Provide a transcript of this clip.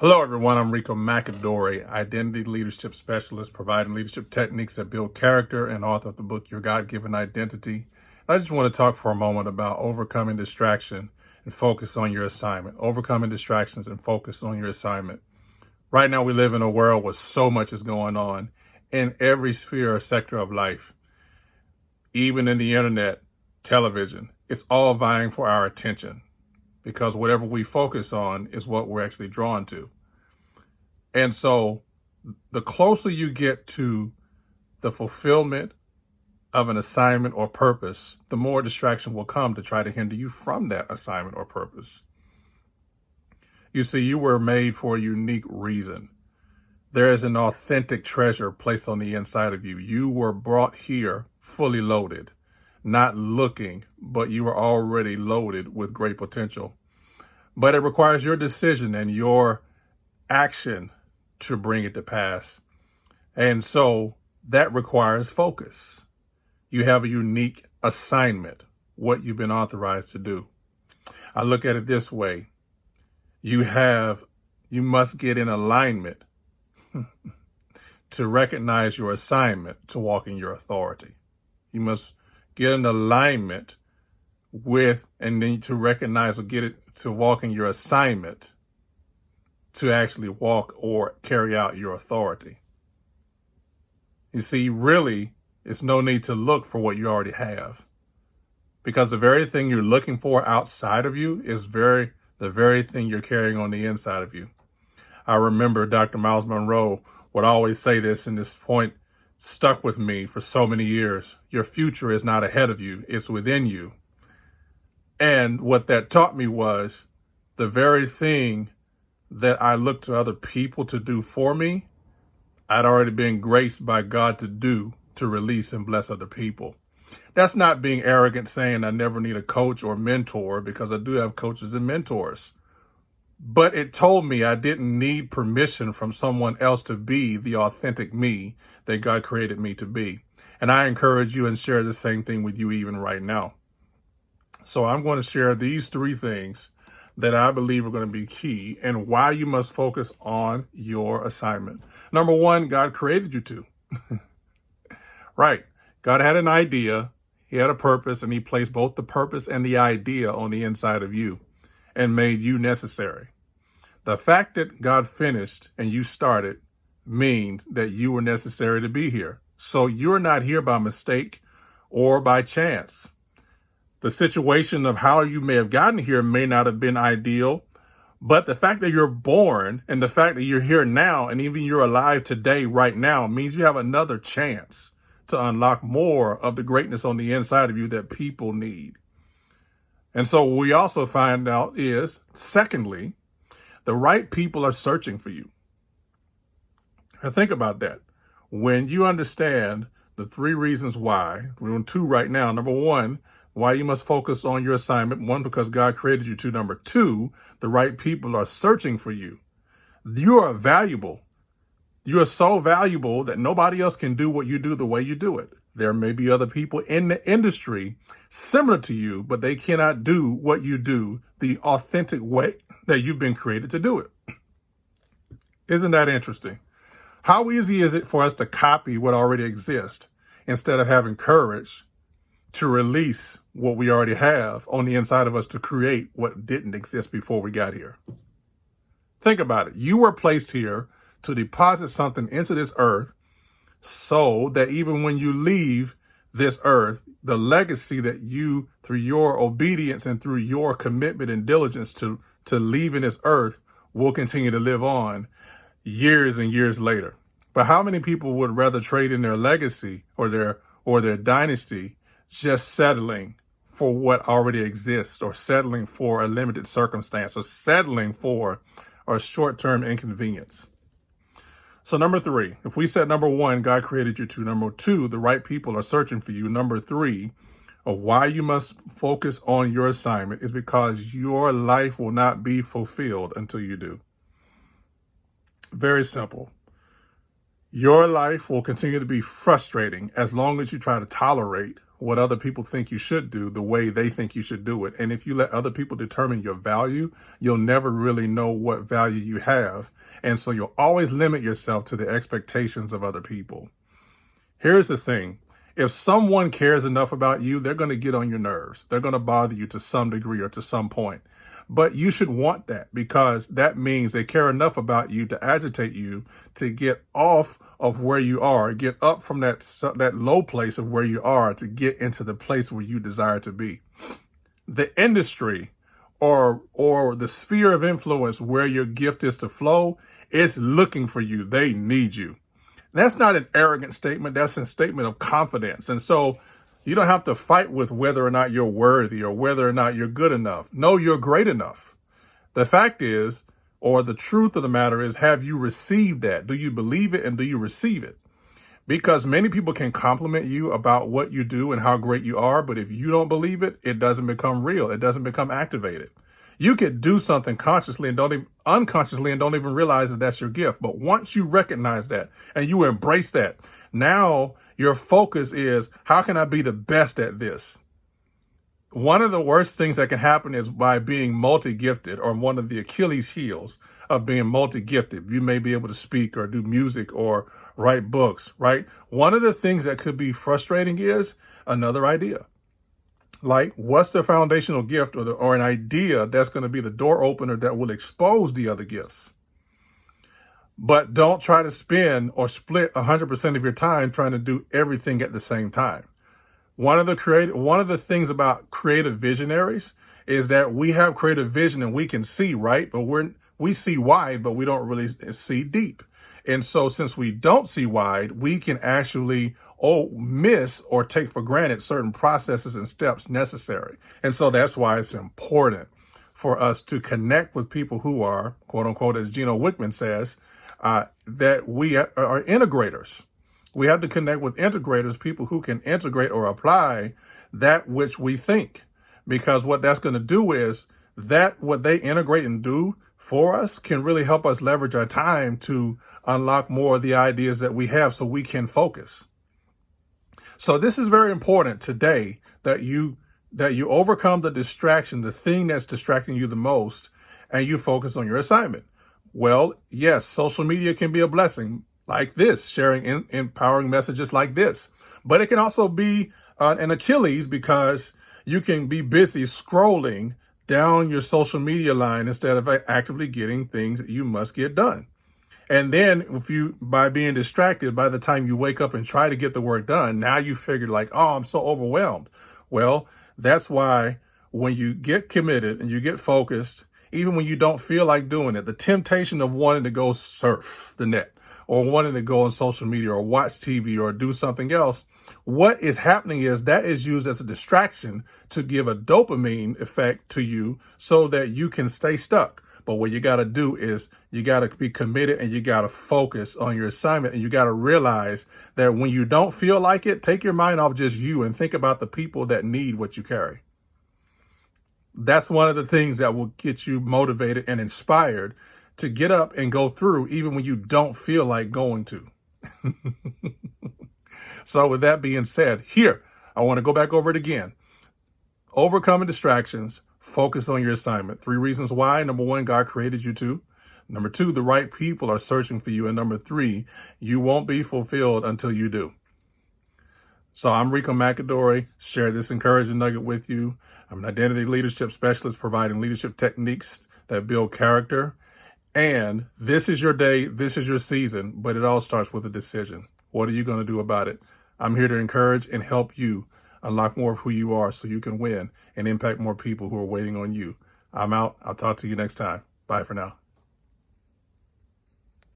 Hello, everyone. I'm Rico McAdory, Identity Leadership Specialist, providing leadership techniques that build character and author of the book, Your God-Given Identity. I just want to talk for a moment about overcoming distraction and focus on your assignment. Overcoming distractions and focus on your assignment. Right now, we live in a world where so much is going on in every sphere or sector of life, even in the internet, television. It's all vying for our attention because whatever we focus on is what we're actually drawn to. And so the closer you get to the fulfillment of an assignment or purpose, the more distraction will come to try to hinder you from that assignment or purpose. You see, you were made for a unique reason. There is an authentic treasure placed on the inside of you. You were brought here fully loaded, not looking, but you were already loaded with great potential. But it requires your decision and your action to bring it to pass. And so that requires focus. You have a unique assignment, what you've been authorized to do. I look at it this way. You must get in alignment to recognize your assignment to walk in your authority. You must get in alignment with and then to recognize or get it to walk in your assignment to actually walk or carry out your authority. You see, really, it's no need to look for what you already have, because the very thing you're looking for outside of you is the very thing you're carrying on the inside of you. I remember Dr. Miles Monroe would always say this, and this point stuck with me for so many years. Your future is not ahead of you, it's within you. And what that taught me was the very thing that I looked to other people to do for me, I'd already been graced by God to do, to release and bless other people. That's not being arrogant, saying I never need a coach or mentor, because I do have coaches and mentors. But it told me I didn't need permission from someone else to be the authentic me that God created me to be. And I encourage you and share the same thing with you even right now. So I'm going to share these three things that I believe are going to be key and why you must focus on your assignment. Number one, God created you to. Right. God had an idea, he had a purpose, and he placed both the purpose and the idea on the inside of you and made you necessary. The fact that God finished and you started means that you were necessary to be here. So you're not here by mistake or by chance. The situation of how you may have gotten here may not have been ideal, but the fact that you're born and the fact that you're here now and even you're alive today, right now, means you have another chance to unlock more of the greatness on the inside of you that people need. And so what we also find out is, secondly, the right people are searching for you. Now think about that. When you understand the three reasons why, we're on two right now. Number one, why you must focus on your assignment. One, because God created you to. Number two, the right people are searching for you. You are valuable. You are so valuable that nobody else can do what you do the way you do it. There may be other people in the industry similar to you, but they cannot do what you do the authentic way that you've been created to do it. Isn't that interesting? How easy is it for us to copy what already exists instead of having courage to release what we already have on the inside of us to create what didn't exist before we got here? Think about it. You were placed here to deposit something into this earth so that even when you leave this earth, the legacy that you, through your obedience and through your commitment and diligence to leaving this earth, will continue to live on years and years later. But how many people would rather trade in their legacy or their dynasty just settling for what already exists, or settling for a limited circumstance, or settling for a short-term inconvenience? So number three, if we said number one, God created you to. Number two, the right people are searching for you. Number three, of why you must focus on your assignment is because your life will not be fulfilled until you do. Very simple. Your life will continue to be frustrating as long as you try to tolerate what other people think you should do the way they think you should do it. And if you let other people determine your value, you'll never really know what value you have. And so you'll always limit yourself to the expectations of other people. Here's the thing. If someone cares enough about you, they're going to get on your nerves. They're going to bother you to some degree or to some point. But you should want that, because that means they care enough about you to agitate you to get off of where you are, get up from that low place of where you are to get into the place where you desire to be. The industry or the sphere of influence where your gift is to flow is looking for you. They need you. That's not an arrogant statement. That's a statement of confidence. And so you don't have to fight with whether or not you're worthy or whether or not you're good enough. No, you're great enough. The fact is, or the truth of the matter is, have you received that? Do you believe it and do you receive it? Because many people can compliment you about what you do and how great you are, but if you don't believe it, it doesn't become real. It doesn't become activated. You could do something consciously and unconsciously and don't even realize that that's your gift. But once you recognize that and you embrace that, now your focus is, how can I be the best at this? One of the worst things that can happen is by being multi-gifted, or one of the Achilles heels of being multi-gifted. You may be able to speak or do music or write books, right? One of the things that could be frustrating is another idea. Like, what's the foundational gift or an idea that's going to be the door opener that will expose the other gifts? But don't try to spend or split 100% of your time trying to do everything at the same time. One of the things about creative visionaries is that we have creative vision and we can see, right? But we see wide, but we don't really see deep. And so since we don't see wide, we can actually miss or take for granted certain processes and steps necessary. And so that's why it's important for us to connect with people who are, quote unquote, as Gino Wickman says, that we are integrators. We have to connect with integrators, people who can integrate or apply that which we think. Because what that's going to do is that what they integrate and do for us can really help us leverage our time to unlock more of the ideas that we have so we can focus. So this is very important today, that you overcome the distraction, the thing that's distracting you the most, and you focus on your assignment. Well, yes, social media can be a blessing, like this, sharing empowering messages like this. But it can also be an Achilles, because you can be busy scrolling down your social media line instead of actively getting things that you must get done. And then by being distracted, by the time you wake up and try to get the work done, now you figure like, oh, I'm so overwhelmed. Well, that's why when you get committed and you get focused, even when you don't feel like doing it, the temptation of wanting to go surf the net or wanting to go on social media or watch TV or do something else, what is happening is that is used as a distraction to give a dopamine effect to you so that you can stay stuck. But what you got to do is you got to be committed and you got to focus on your assignment. And you got to realize that when you don't feel like it, take your mind off just you and think about the people that need what you carry. That's one of the things that will get you motivated and inspired to get up and go through even when you don't feel like going to. So with that being said, here, I want to go back over it again. Overcoming distractions. Focus on your assignment. 3 reasons why. Number 1, God created you to. Number 2, the right people are searching for you. And number 3, you won't be fulfilled until you do. So I'm Rico McAdory. Share this encouraging nugget with you. I'm an identity leadership specialist providing leadership techniques that build character. And this is your day. This is your season. But it all starts with a decision. What are you going to do about it? I'm here to encourage and help you unlock more of who you are so you can win and impact more people who are waiting on you. I'm out. I'll talk to you next time. Bye for now.